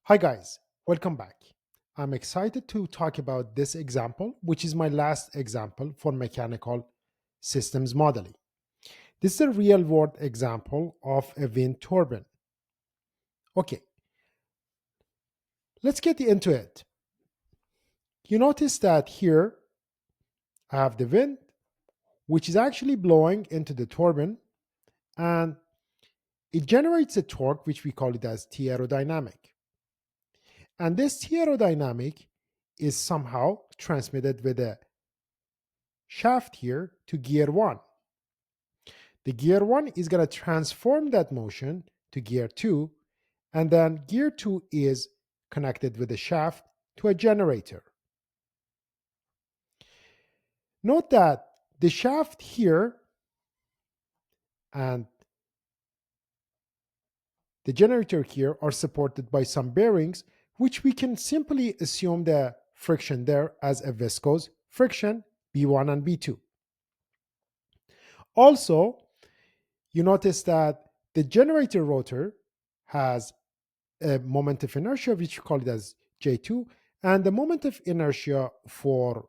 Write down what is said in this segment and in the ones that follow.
Hi guys, welcome back. I'm excited to talk about this example, which is my last example for mechanical systems modeling. This is a real world example of a wind turbine. Okay, let's get into it. You notice that here I have the wind, which is actually blowing into the turbine, and it generates a torque, which we call it as T aerodynamic. And this T aerodynamic is somehow transmitted with a shaft here to gear 1. The gear 1 is going to transform that motion to gear 2, and then gear 2 is connected with a shaft to a generator. Note that the shaft here and the generator here are supported by some bearings, which we can simply assume the friction there as a viscous friction, B1 and B2. Also, you notice that the generator rotor has a moment of inertia, which we call it as J2, and the moment of inertia for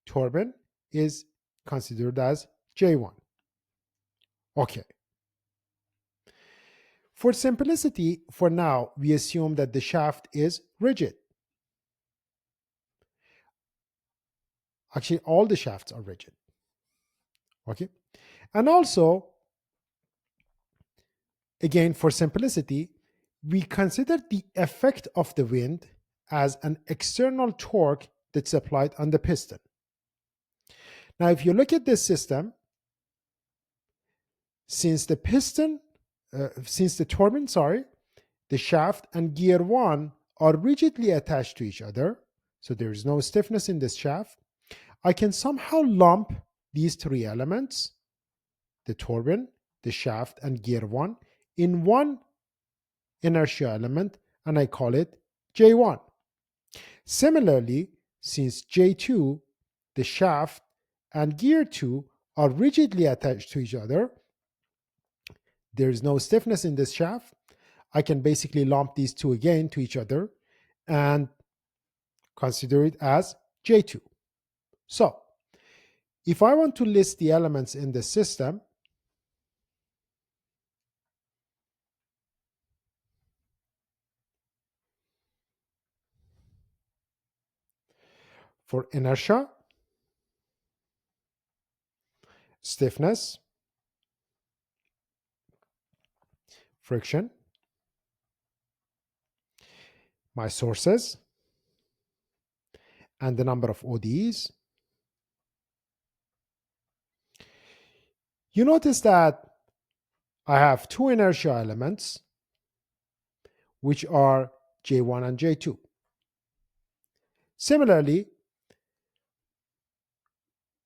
turbine is considered as J1. Okay. For simplicity, for now, we assume that the shaft is rigid. Actually, all the shafts are rigid. Okay. And also, again, for simplicity, we consider the effect of the wind as an external torque that's applied on the piston. Now, if you look at this system, since the turbine, the shaft and gear 1 are rigidly attached to each other, so there is no stiffness in this shaft, I can somehow lump these three elements, the turbine, the shaft, and gear 1, in one inertia element, and I call it J1. Similarly, since J2, the shaft, and gear 2 are rigidly attached to each other, there is no stiffness in this shaft, I can basically lump these two again to each other and consider it as J2. So, if I want to list the elements in the system, for inertia, stiffness, friction, my sources, and the number of ODEs, you notice that I have two inertia elements, which are J1 and J2. Similarly,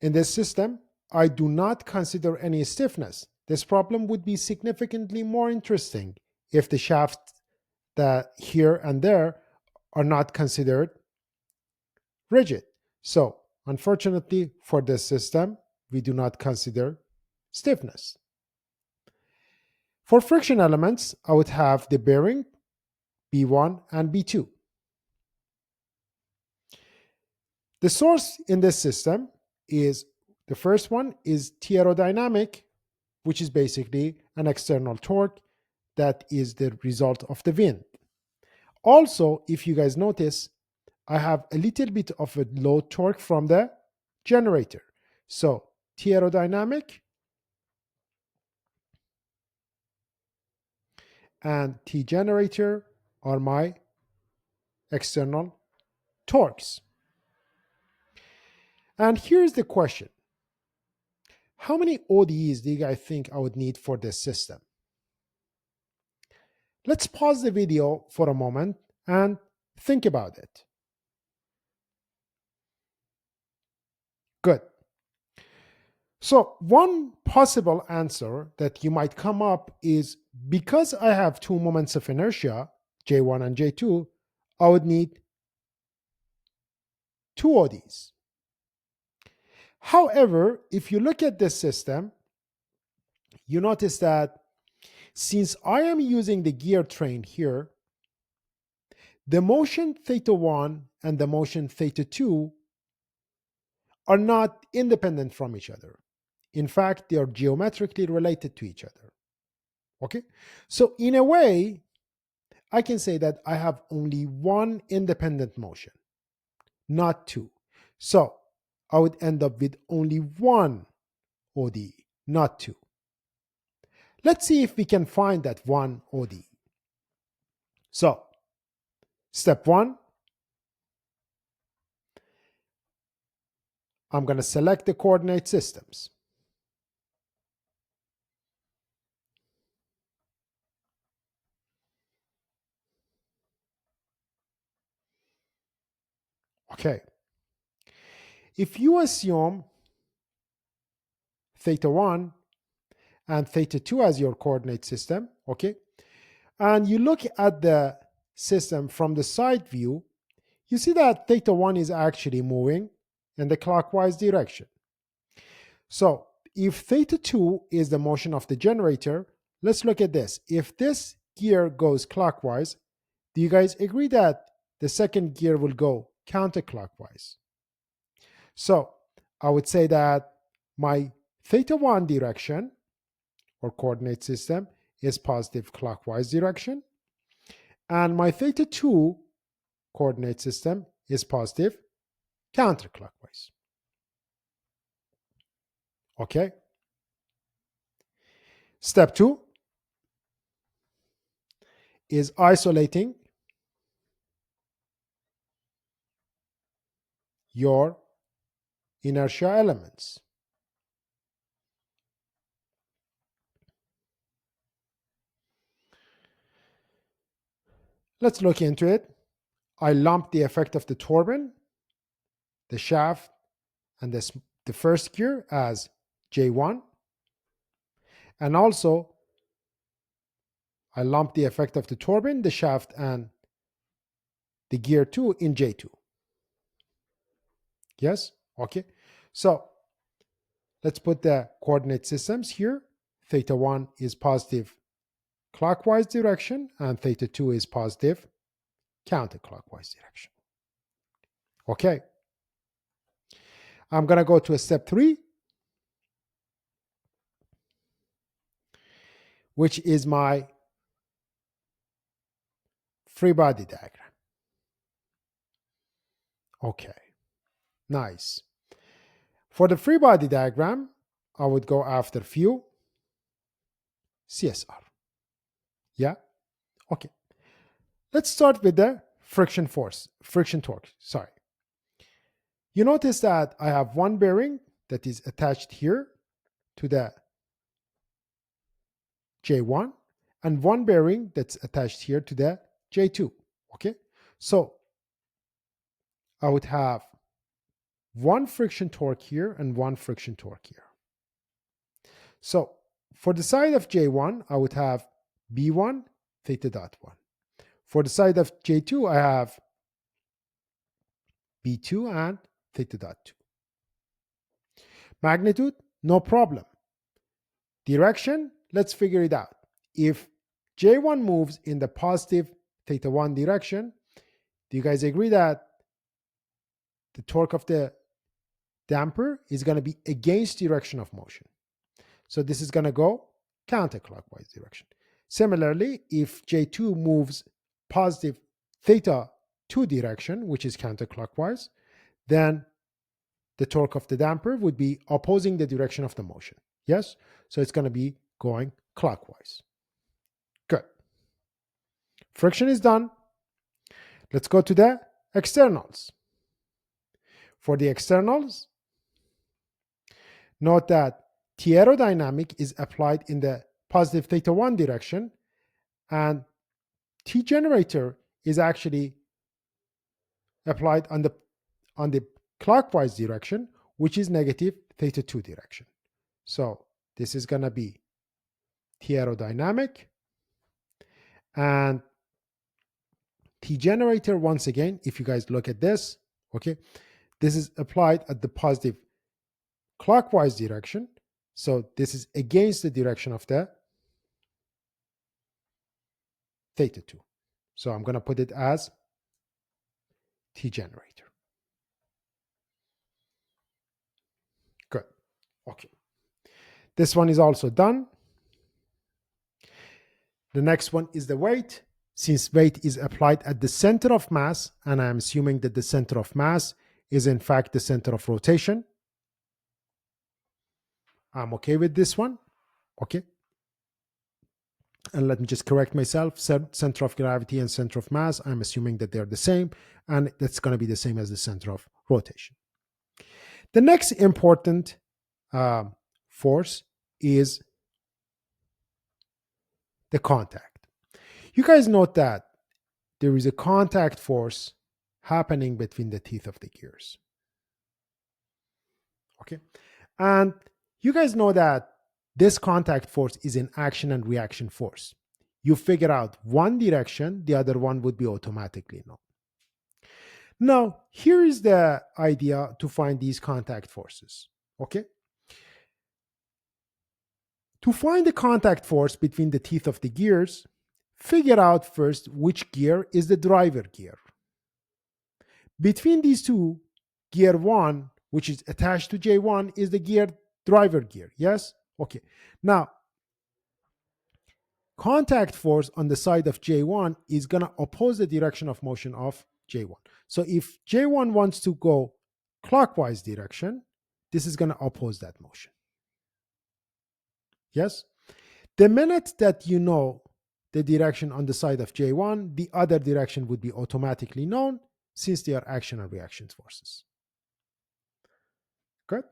in this system, I do not consider any stiffness. This problem would be significantly more interesting if the shafts that here and there are not considered rigid. So, unfortunately for this system, we do not consider stiffness. For friction elements, I would have the bearing B1 and B2. The source in this system is, the first one is T aerodynamic, which is basically an external torque that is the result of the wind. Also, if you guys notice, I have a little bit of a low torque from the generator. So T aerodynamic and T generator are my external torques. And here's the question. How many ODEs do you guys think I would need for this system? Let's pause the video for a moment and think about it. Good. So one possible answer that you might come up is, because I have two moments of inertia, J1 and J2, I would need two ODs. However, if you look at this system, you notice that since I am using the gear train here, the motion theta 1 and the motion theta 2 are not independent from each other. In fact, they are geometrically related to each other. Okay? So in a way, I can say that I have only one independent motion, not two. So I would end up with only one ODE, not two. Let's see if we can find that one ODE. So, step one, I'm going to select the coordinate systems. Okay. If you assume theta 1 and theta 2 as your coordinate system, okay, and you look at the system from the side view, you see that theta 1 is actually moving in the clockwise direction. So if theta 2 is the motion of the generator, let's look at this. If this gear goes clockwise, do you guys agree that the second gear will go counterclockwise? So I would say that my theta 1 direction or coordinate system is positive clockwise direction, and my theta 2 coordinate system is positive counterclockwise. Okay. Step 2 is isolating your inertia elements. Let's look into it. I lump the effect of the turbine, the shaft, and the first gear as J1. And also, I lump the effect of the turbine, the shaft, and the gear 2 in J2. Yes? Okay. So, let's put the coordinate systems here. Theta 1 is positive clockwise direction, and theta 2 is positive counterclockwise direction. Okay. I'm going to go to a step 3, which is my free body diagram. Okay, nice. For the free body diagram, I would go after view, CSR. Yeah? Okay. Let's start with the friction torque, sorry. You notice that I have one bearing that is attached here to the J1 and one bearing that's attached here to the J2. Okay? So I would have one friction torque here and one friction torque here. So for the side of J1, I would have B1 theta dot 1. For the side of J2, I have B2 and theta dot 2. Magnitude, no problem. Direction, let's figure it out. If J1 moves in the positive theta 1 direction, do you guys agree that the torque of the damper is going to be against direction of motion? So this is going to go counterclockwise direction. Similarly, if J2 moves positive theta 2 direction, which is counterclockwise, then the torque of the damper would be opposing the direction of the motion. Yes? So it's going to be going clockwise. Good. Friction is done. Let's go to the externals. For the externals, note that T aerodynamic is applied in the positive theta 1 direction, and T generator is actually applied on the clockwise direction, which is negative theta 2 direction. So this is going to be T aerodynamic, and T generator, once again, if you guys look at this, okay, this is applied at the positive clockwise direction. So this is against the direction of the theta 2. So I'm going to put it as T generator. Good. Okay. This one is also done. The next one is the weight. Since weight is applied at the center of mass, and I'm assuming that the center of mass is in fact the center of rotation, I'm okay with this one. Okay. And let me just correct myself. Center of gravity and center of mass, I'm assuming that they're the same, and that's going to be the same as the center of rotation. The next important force is the contact. You guys note that there is a contact force happening between the teeth of the gears. Okay. And you guys know that this contact force is an action and reaction force. You figure out one direction, the other one would be automatically known. Now, here is the idea to find these contact forces. Okay. To find the contact force between the teeth of the gears, figure out first which gear is the driver gear. Between these two, gear 1, which is attached to J1, is the gear driver gear. Yes? Okay. Now, contact force on the side of J1 is going to oppose the direction of motion of J1. So if J1 wants to go clockwise direction, this is going to oppose that motion. Yes? The minute that you know the direction on the side of J1, the other direction would be automatically known since they are action and reaction forces. Good?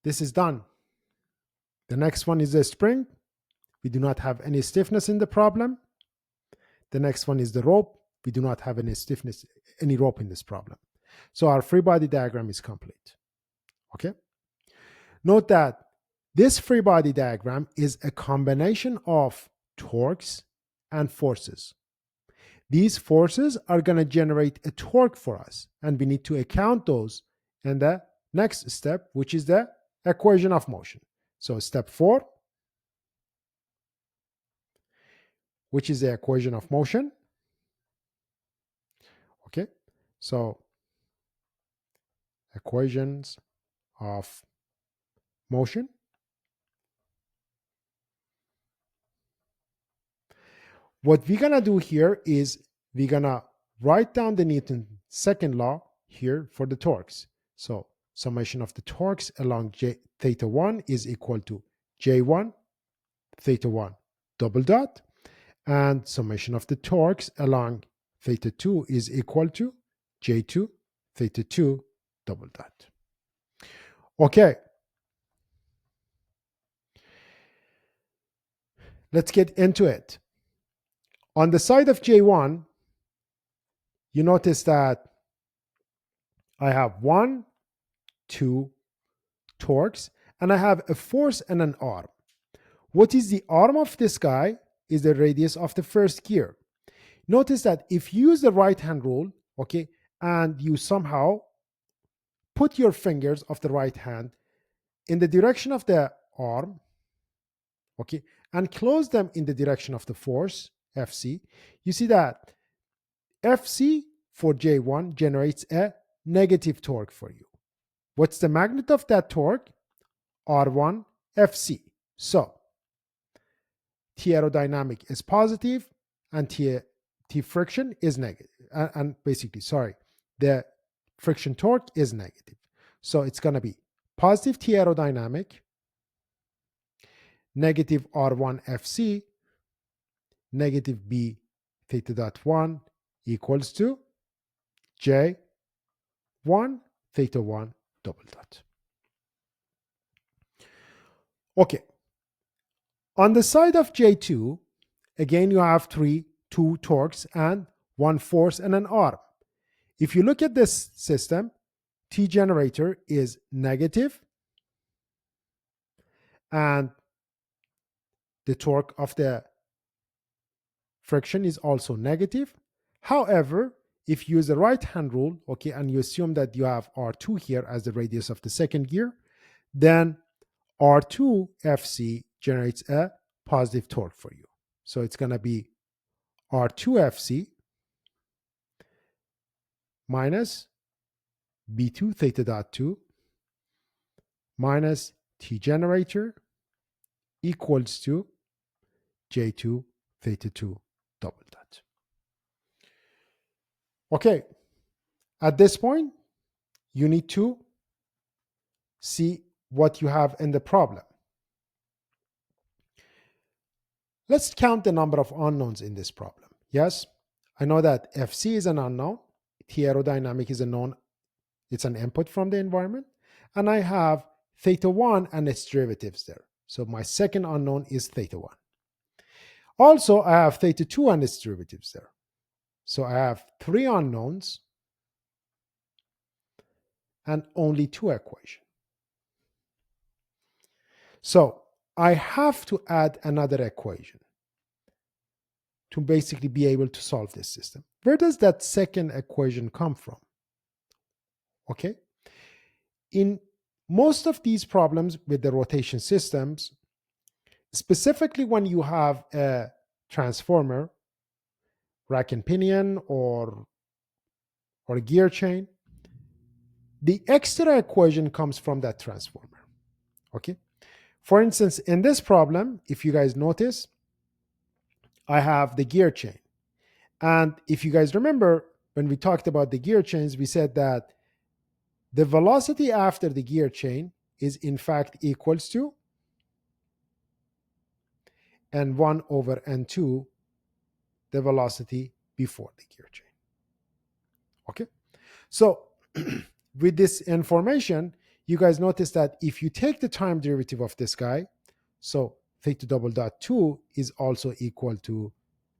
This is done. The next one is the spring. We do not have any stiffness in the problem. The next one is the rope. We do not have any stiffness, any rope in this problem. So our free body diagram is complete. Okay? Note that this free body diagram is a combination of torques and forces. These forces are going to generate a torque for us, and we need to account those in the next step, which is the equation of motion. So step 4, which is the equation of motion. Okay, so equations of motion. What we're going to do here is we're going to write down the Newton's second law here for the torques. So summation of the torques along theta 1 is equal to J1 theta 1 double dot, and summation of the torques along theta 2 is equal to J2 theta 2 double dot. Okay. Let's get into it. On the side of J1, you notice that I have 1, 2 torques, and I have a force and an arm. What is the arm of this guy is the radius of the first gear. Notice that if you use the right hand rule, okay, and you somehow put your fingers of the right hand in the direction of the arm, okay, and close them in the direction of the force, Fc, you see that Fc for J1 generates a negative torque for you. What's the magnitude of that torque? R1 Fc. So T aerodynamic is positive and T friction is negative. And basically, sorry, the friction torque is negative. So it's going to be positive T aerodynamic, negative R1 Fc, negative B theta dot 1 equals to J1 theta 1 double dot. Okay. On the side of J2, again, you have two torques and one force and an arm. If you look at this system, T generator is negative, and the torque of the friction is also negative. However, if you use the right hand rule, okay, and you assume that you have R2 here as the radius of the second gear, then R2 Fc generates a positive torque for you. So it's going to be R2FC minus B2 theta dot 2 minus T generator equals to J2 theta 2 double dot. Okay, at this point, you need to see what you have in the problem. Let's count the number of unknowns in this problem. Yes, I know that FC is an unknown, T aerodynamic is a known, it's an input from the environment, and I have theta 1 and its derivatives there. So my second unknown is theta 1. Also, I have theta 2 and its derivatives there. So I have 3 unknowns and only 2 equations. So I have to add another equation to basically be able to solve this system. Where does that second equation come from? Okay. In most of these problems with the rotation systems, specifically when you have a transformer, rack and pinion, or a gear chain, the extra equation comes from that transformer. Okay. For instance, in this problem, if you guys notice, I have the gear chain. And if you guys remember, when we talked about the gear chains, we said that the velocity after the gear chain is in fact equals to N1 over N2, the velocity before the gear chain. Okay. So with this information, you guys notice that if you take the time derivative of this guy, so theta double dot 2 is also equal to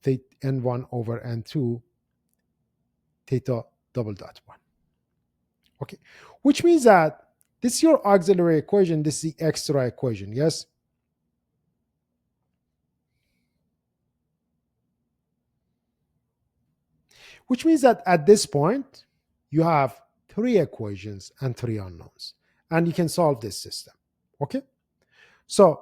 theta N1 over N2 theta double dot 1. Okay, which means that this is your auxiliary equation, this is the extra equation, yes? Which means that at this point, you have 3 equations and 3 unknowns, and you can solve this system, okay? So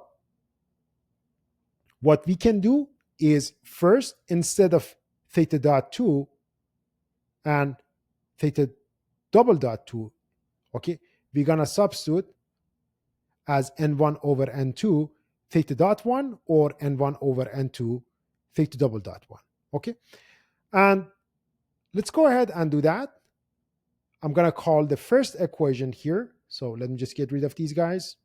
what we can do is first, instead of theta dot 2 and theta double dot 2, okay, we're going to substitute as N1 over N2 theta dot 1 or N1 over N2 theta double dot 1, okay? And let's go ahead and do that. I'm going to call the first equation here. So let me just get rid of these guys.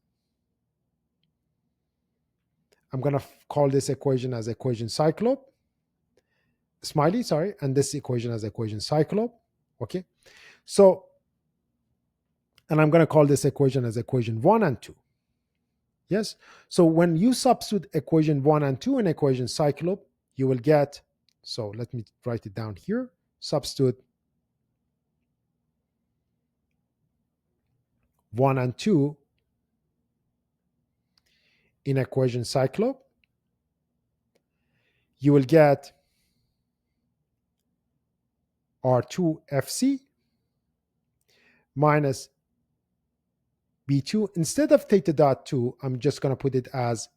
I'm going to call this equation as equation cyclope. Smiley, sorry. And this equation as equation cyclope. Okay. So, and I'm going to call this equation as equation 1 and 2. Yes. So when you substitute equation 1 and 2 in equation cyclope, you will get, so let me write it down here. Substitute 1 and 2 in equation cyclope, you will get R2FC minus B2. Instead of theta dot 2, I'm just going to put it as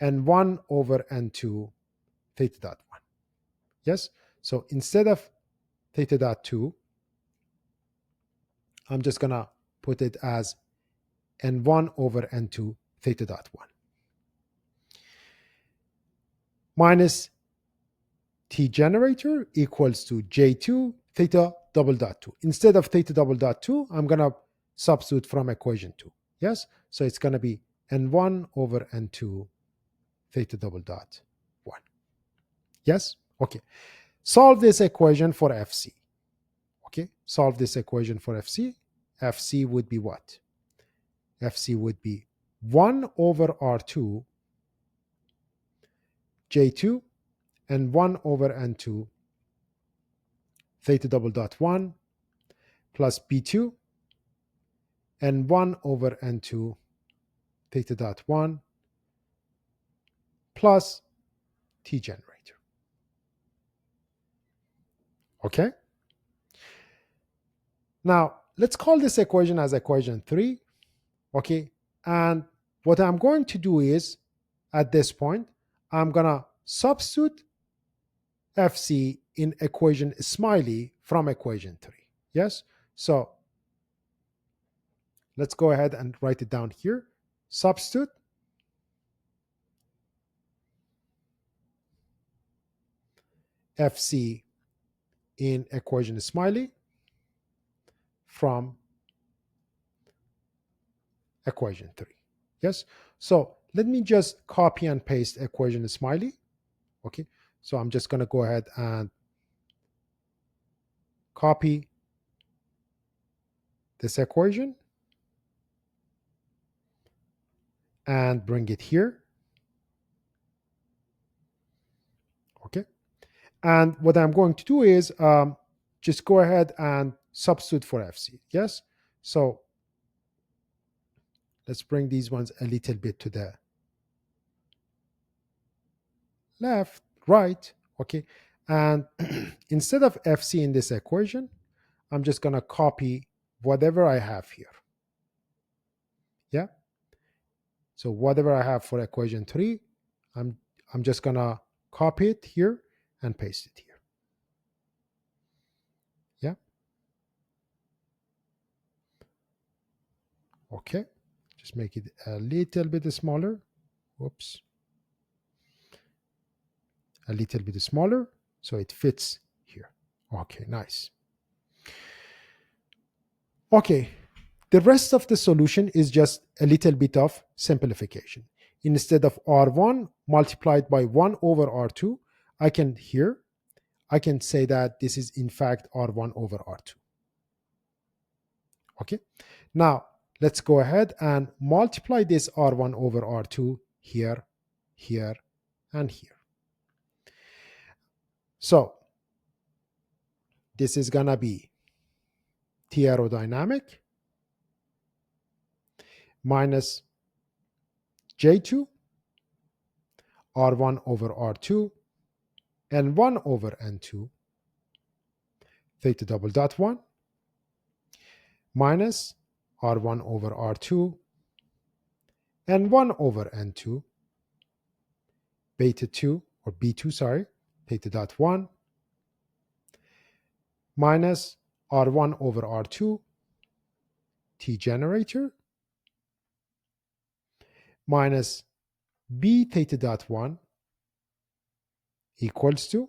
N1 over N2 theta dot 1. Yes? So instead of theta dot 2, I'm just going to put it as N1 over N2 theta dot 1. Minus T generator equals to J2 theta double dot 2. Instead of theta double dot 2, I'm going to substitute from equation 2. Yes? So it's going to be N1 over N2 theta double dot 1. Yes? Okay. Solve this equation for FC. Okay. Solve this equation for FC. FC would be what? FC would be 1 over R2 J2 and 1 over N2 theta double dot 1 plus B2 and 1 over N2 theta dot 1 plus T generator. Okay? Now, let's call this equation as equation 3. Okay? And what I'm going to do is, at this point, I'm going to substitute FC in equation smiley from equation 3. Yes? So let's go ahead and write it down here. Substitute FC in equation smiley from equation 3. Yes? So let me just copy and paste equation smiley. Okay? So I'm just going to go ahead and copy this equation and bring it here. Okay? And what I'm going to do is just go ahead and substitute for FC. Yes? So let's bring these ones a little bit to the left, right. Okay? And instead of FC in this equation, I'm just going to copy whatever I have here. Yeah? So whatever I have for equation 3, I'm just going to copy it here and paste it here. Yeah? Okay. Just make it a little bit smaller. Whoops. A little bit smaller so it fits here. Okay, nice. Okay, the rest of the solution is just a little bit of simplification. Instead of R1 multiplied by 1 over R2, I can say that this is in fact R1 over R2. Okay, now let's go ahead and multiply this R1 over R2 here, here, and here. So this is gonna be T aerodynamic minus J2 R1 over R2 N1 over N2 theta double dot 1 minus R1 over R2 N1 over N2 beta 2 or B2, sorry, theta dot 1 minus R1 over R2 T generator minus B theta dot 1 equals to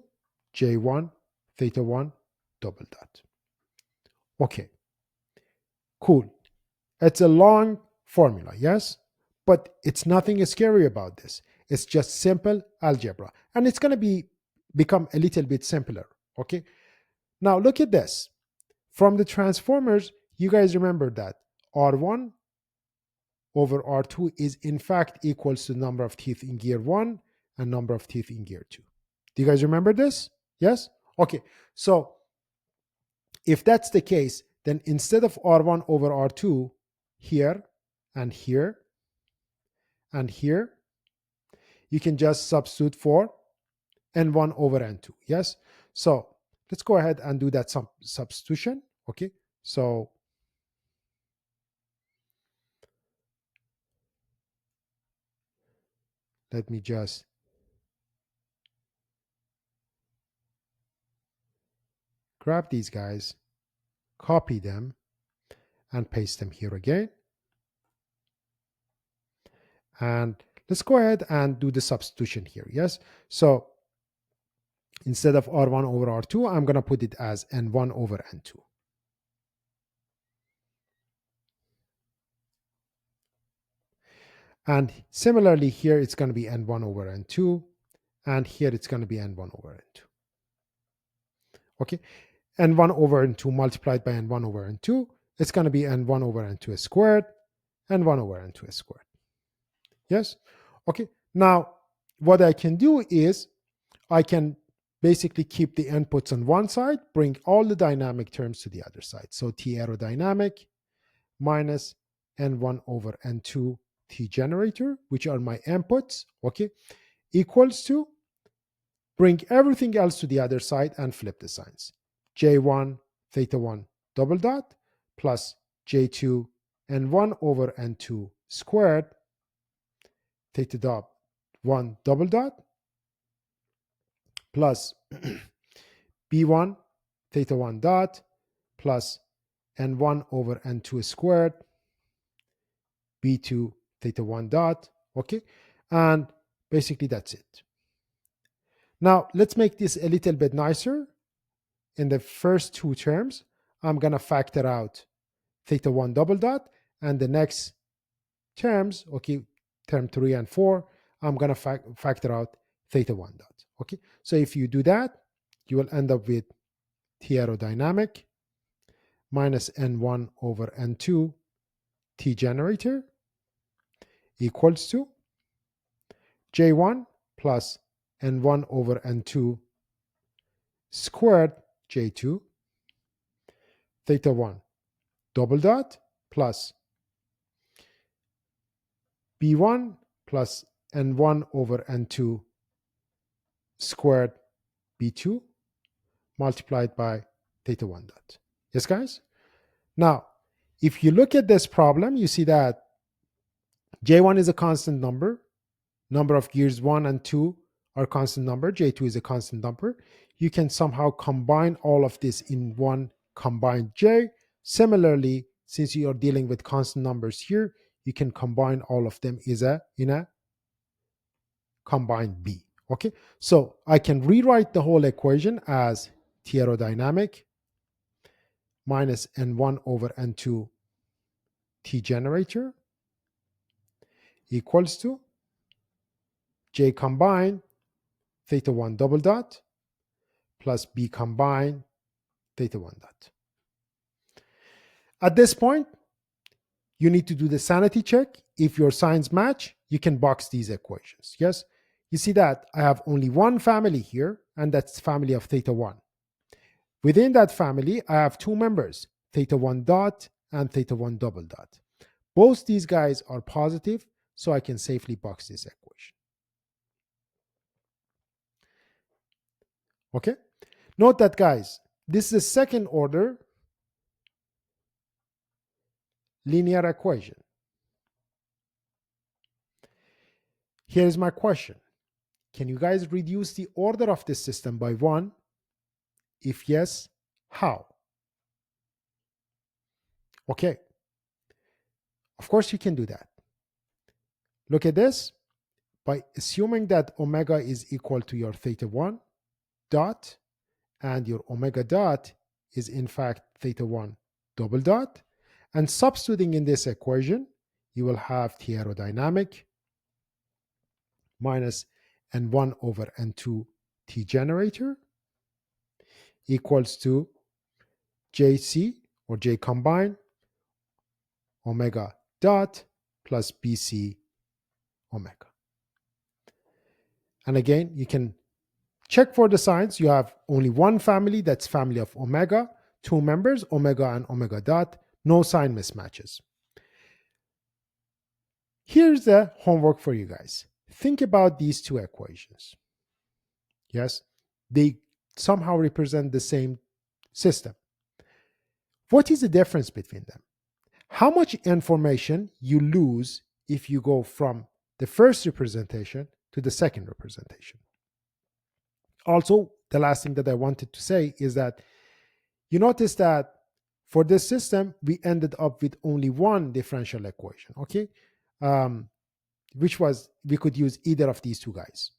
J1 theta 1 double dot. Okay, cool. It's a long formula, yes? But it's nothing scary about this. It's just simple algebra. And it's going to become a little bit simpler, okay? Now look at this. From the transformers, you guys remember that R1 over R2 is in fact equals to number of teeth in gear 1 and number of teeth in gear 2. Do you guys remember this? Yes? Okay, so if that's the case, then instead of R1 over R2 here and here and here, you can just substitute for N1 over N2. Yes? So let's go ahead and do that substitution. Okay, so let me just grab these guys, copy them, and paste them here again. And let's go ahead and do the substitution here. Yes, so instead of R1 over R2, I'm going to put it as N1 over N2. And similarly here, it's going to be N1 over N2. And here it's going to be N1 over N2. Okay, N1 over N2 multiplied by N1 over N2, it's going to be N1 over N2 squared, N1 over N2 squared. Yes? Okay, now what I can do is I can basically keep the inputs on one side, bring all the dynamic terms to the other side. So T aerodynamic minus N1 over N2 T generator, which are my inputs, okay, equals to, bring everything else to the other side and flip the signs. J1 theta 1 double dot plus J2 N1 over N2 squared theta dot 1 double dot plus B1 theta 1 dot plus N1 over N2 squared, B2 theta 1 dot, okay? And basically that's it. Now, let's make this a little bit nicer. In the first two terms, I'm going to factor out theta 1 double dot, and the next terms, okay, term 3 and 4, I'm going to factor out theta 1 dot, okay? So if you do that, you will end up with T aerodynamic minus N1 over N2 T generator equals to J1 plus N1 over N2 squared J2 theta 1 double dot plus B1 plus N1 over N2 squared B2 multiplied by theta 1 dot. Yes, guys? Now, if you look at this problem, you see that J1 is a constant number. Number of gears 1 and 2 are constant number. J2 is a constant number. You can somehow combine all of this in one combined J. Similarly, since you are dealing with constant numbers here, you can combine all of them in a combined B. Okay, so I can rewrite the whole equation as T aerodynamic minus N1 over N2 T generator equals to J combined theta 1 double dot plus B combined theta 1 dot. At this point, you need to do the sanity check. If your signs match, you can box these equations. Yes, you see that I have only one family here, and that's family of theta 1. Within that family, I have two members, theta 1 dot and theta 1 double dot. Both these guys are positive, so I can safely box this equation. Okay? Note that, guys, this is a second order linear equation. Here's my question. Can you guys reduce the order of this system by 1? If yes, how? Okay. Of course you can do that. Look at this. By assuming that omega is equal to your theta 1 dot and your omega dot is in fact theta 1 double dot, and substituting in this equation, you will have T aerodynamic minus N1 over N2 T generator equals to JC or J combined omega dot plus BC omega. And again, you can check for the signs. You have only one family, that's family of omega, two members, omega and omega dot, no sign mismatches. Here's the homework for you guys. Think about these two equations. Yes, they somehow represent the same system. What is the difference between them? How much information you lose if you go from the first representation to the second representation? Also, the last thing that I wanted to say is that you notice that for this system, we ended up with only one differential equation, okay? Which was, we could use either of these two guys.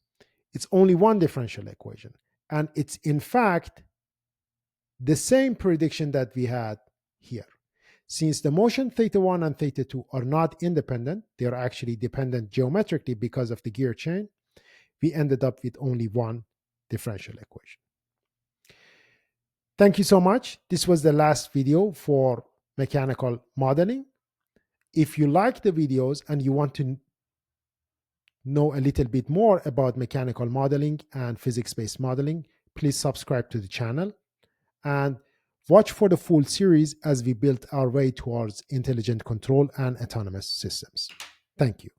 It's only one differential equation. And it's in fact the same prediction that we had here. Since the motion theta 1 and theta 2 are not independent, they are actually dependent geometrically because of the gear chain, we ended up with only one differential equation. Thank you so much. This was the last video for mechanical modeling. If you like the videos and you want to know a little bit more about mechanical modeling and physics-based modeling, please subscribe to the channel and watch for the full series as we build our way towards intelligent control and autonomous systems. Thank you.